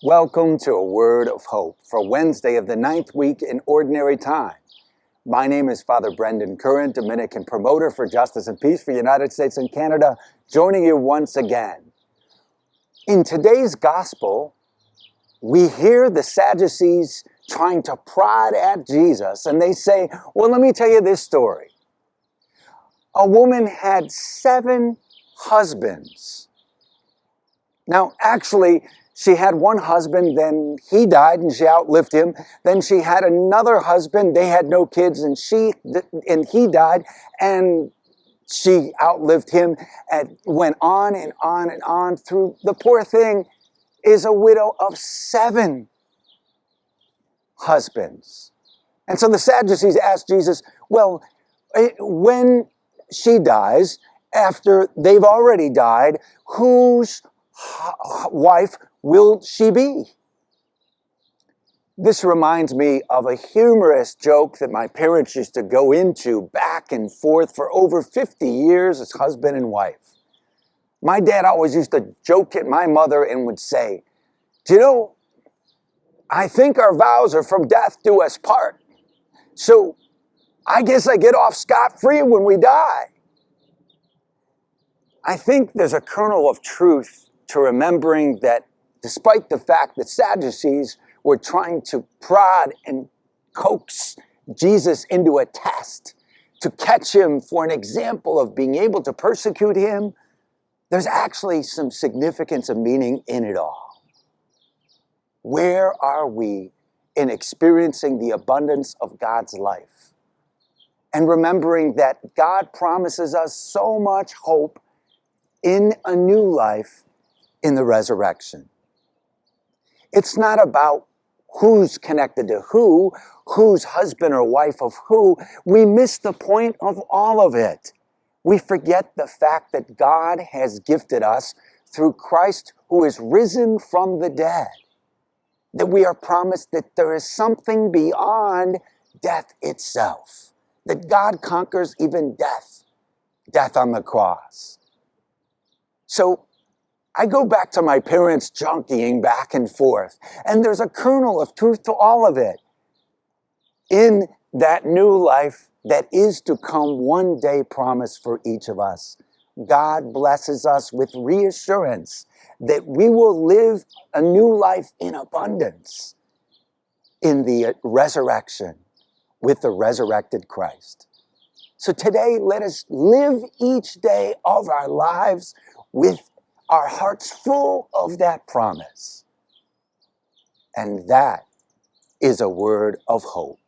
Welcome to A Word of Hope for Wednesday of the 9th week in Ordinary Time. My name is Father Brendan Curran, Dominican promoter for justice and peace for the United States and Canada, joining you once again. In today's gospel, we hear the Sadducees trying to prod at Jesus, and they say, well, let me tell you this story. A woman had 7 husbands. Now, actually, she had one husband, then he died and she outlived him. Then she had another husband, they had no kids, and he died and she outlived him, and went on and on and on through. The poor thing is a widow of 7 husbands. And so the Sadducees asked Jesus, well, when she dies, after they've already died, whose wife will she be? This reminds me of a humorous joke that my parents used to go into back and forth for over 50 years as husband and wife. My dad always used to joke at my mother and would say, do you know, I think our vows are from death do us part. So I guess I get off scot-free when we die. I think there's a kernel of truth to remembering that despite the fact that Sadducees were trying to prod and coax Jesus into a test to catch him for an example of being able to persecute him, there's actually some significance and meaning in it all. Where are we in experiencing the abundance of God's life? And remembering that God promises us so much hope in a new life in the resurrection. It's not about who's connected to who, who's husband or wife of who. We miss the point of all of it. We forget the fact that God has gifted us through Christ who is risen from the dead. That we are promised that there is something beyond death itself. That God conquers even death on the cross. So I go back to my parents jockeying back and forth, and there's a kernel of truth to all of it. In that new life that is to come one day promised for each of us, God blesses us with reassurance that we will live a new life in abundance in the resurrection with the resurrected Christ. So today, let us live each day of our lives with our hearts full of that promise. And that is a word of hope.